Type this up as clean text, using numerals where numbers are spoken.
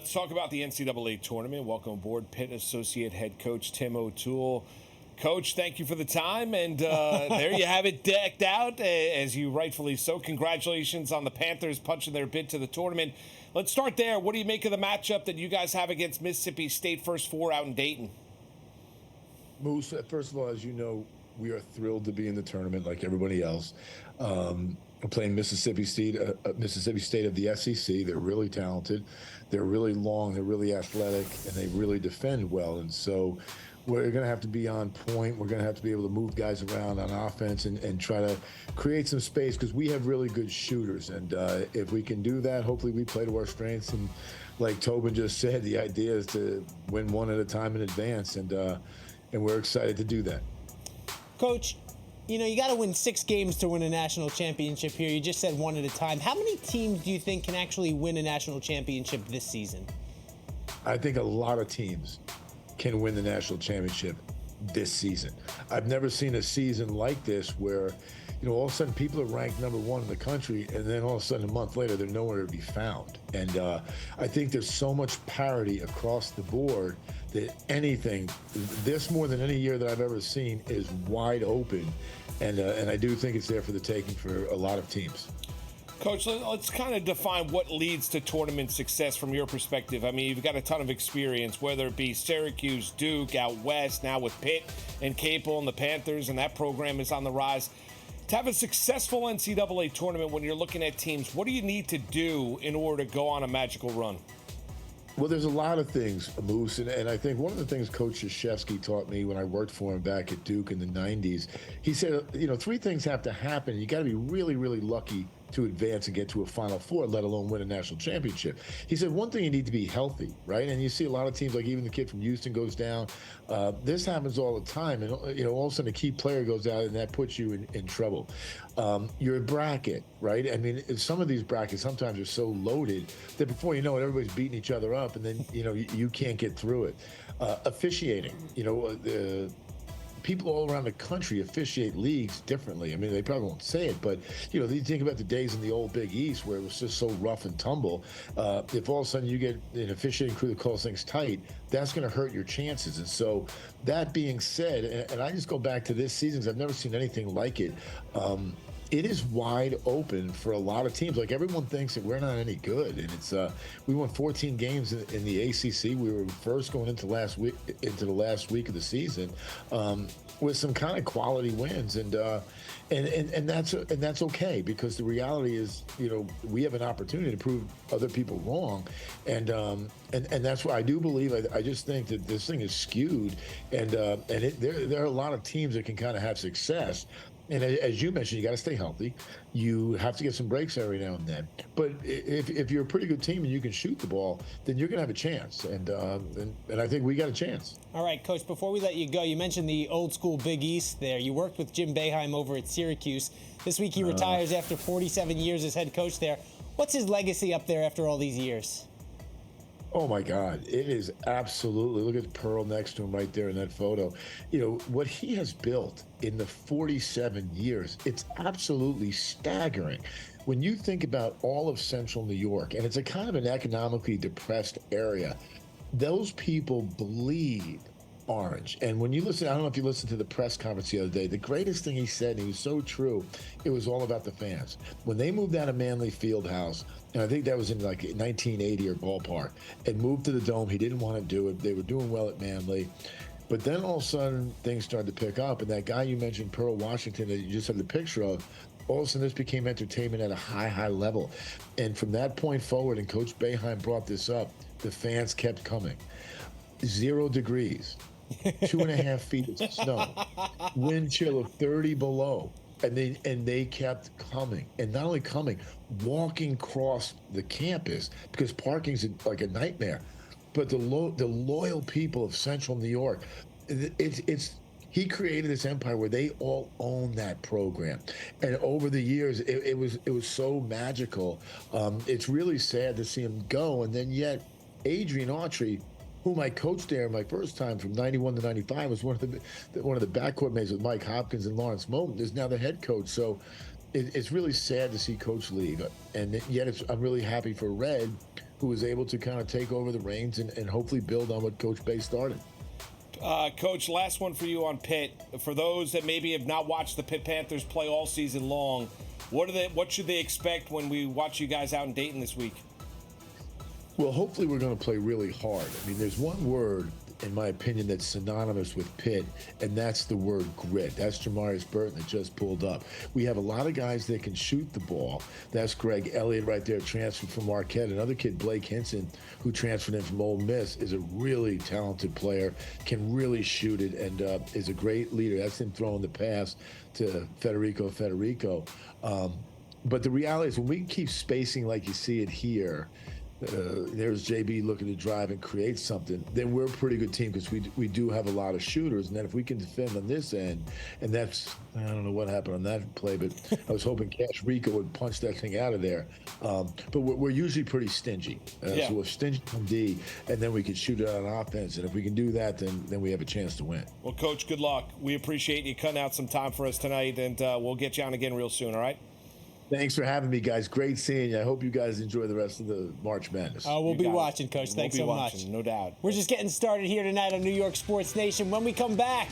Let's talk about the NCAA tournament. Welcome aboard, Pitt Associate Head Coach Tim O'Toole. Coach, thank you for the time, and there you have it decked out, as you rightfully so. Congratulations on the Panthers punching their bid to the tournament. Let's start there. What do you make of the matchup that you guys have against Mississippi State First Four out in Dayton? Moose, first of all, as you know, we are thrilled to be in the tournament like everybody else. We're playing Mississippi State of the SEC. They're really talented. They're really long. They're really athletic, and they really defend well. And so we're going to have to be on point. We're going to have to be able to move guys around on offense and try to create some space because we have really good shooters. And if we can do that, hopefully we play to our strengths. And like Tobin just said, the idea is to win one at a time in advance. And we're excited to do that. Coach, you got to win 6 games to win a national championship here. You just said one at a time. How many teams do you think can actually win a national championship this season? I think a lot of teams can win the national championship this season. I've never seen a season like this where, all of a sudden people are ranked number 1 in the country, and then all of a sudden a month later they're nowhere to be found. And I think there's so much parity across the board that anything, this more than any year that I've ever seen, is wide open. And I do think it's there for the taking for a lot of teams. Coach, let's kind of define what leads to tournament success from your perspective. I mean, you've got a ton of experience, whether it be Syracuse, Duke, out west, now with Pitt and Capel and the Panthers, and that program is on the rise. To have a successful NCAA tournament when you're looking at teams, what do you need to do in order to go on a magical run? Well, there's a lot of things, Moose, and I think one of the things Coach Krzyzewski taught me when I worked for him back at Duke in the 90s, he said, 3 things have to happen. You got to be really, really lucky to advance and get to a Final Four, let alone win a national championship. He said, one thing, you need to be healthy, right? And you see a lot of teams, like even the kid from Houston goes down. This happens all the time. And, all of a sudden a key player goes out and that puts you in trouble. Your bracket, right? I mean, some of these brackets sometimes are so loaded that before you know it, everybody's beating each other up, and then, you can't get through it. Officiating, people all around the country officiate leagues differently. I mean, they probably won't say it, but, you think about the days in the old Big East where it was just so rough and tumble. If all of a sudden you get an officiating crew that calls things tight, that's going to hurt your chances. And so that being said, and I just go back to this season because I've never seen anything like it. It is wide open for a lot of teams. Like, everyone thinks that we're not any good, and it's we won 14 games in the ACC. We were first going into the last week of the season with some kind of quality wins, and that's okay, because the reality is, we have an opportunity to prove other people wrong, and that's why I do believe. I just think that this thing is skewed, and there are a lot of teams that can kind of have success. And as you mentioned, you got to stay healthy. You have to get some breaks every now and then. But if you're a pretty good team and you can shoot the ball, then you're going to have a chance. And I think we got a chance. All right, Coach, before we let you go, you mentioned the old school Big East there. You worked with Jim Boeheim over at Syracuse. This week he retires after 47 years as head coach there. What's his legacy up there after all these years? Oh, my God. It is absolutely. Look at Pearl next to him right there in that photo. What he has built in the 47 years, it's absolutely staggering. When you think about all of central New York, and it's a kind of an economically depressed area, those people bleed orange. And when you listen, I don't know if you listened to the press conference the other day, the greatest thing he said, and he was so true, it was all about the fans. When they moved out of Manley Fieldhouse, and I think that was in like 1980 or ballpark, and moved to the Dome, he didn't want to do it. They were doing well at Manley. But then all of a sudden, things started to pick up, and that guy you mentioned, Pearl Washington, that you just had the picture of, all of a sudden this became entertainment at a high level. And from that point forward, and Coach Boeheim brought this up, the fans kept coming. 0 degrees. 2.5 feet of snow, wind chill of 30 below, and they kept coming, and not only coming, walking across the campus, because parking's like a nightmare. But the loyal people of Central New York, he created this empire where they all own that program, and over the years, it was so magical. It's really sad to see him go, and then yet Adrian Autry, whom I coached there my first time from 91 to 95, was one of the backcourt mates with Mike Hopkins and Lawrence Moten, is now the head coach. So it's really sad to see Coach leave. And yet I'm really happy for Red, who was able to kind of take over the reins and hopefully build on what Coach Bay started. Coach, last one for you on Pitt. For those that maybe have not watched the Pitt Panthers play all season long, what should they expect when we watch you guys out in Dayton this week? Well, hopefully we're going to play really hard. I mean, there's one word, in my opinion, that's synonymous with Pitt, and that's the word grit. That's Jamarius Burton that just pulled up. We have a lot of guys that can shoot the ball. That's Greg Elliott right there, transferred from Marquette. Another kid, Blake Hinson, who transferred in from Ole Miss, is a really talented player, can really shoot it, and is a great leader. That's him throwing the pass to Federico. But the reality is when we keep spacing like you see it here, there's JB looking to drive and create something, then we're a pretty good team because we do have a lot of shooters. And then if we can defend on this end, and that's, I don't know what happened on that play, but I was hoping Cash Rico would punch that thing out of there. But we're usually pretty stingy. So we're stingy on D, and then we can shoot it on offense. And if we can do that, then we have a chance to win. Well, Coach, good luck. We appreciate you cutting out some time for us tonight, and we'll get you on again real soon, all right? Thanks for having me, guys. Great seeing you. I hope you guys enjoy the rest of the March Madness. We'll be watching, Coach. Thanks so much. No doubt. We're just getting started here tonight on New York Sports Nation. When we come back,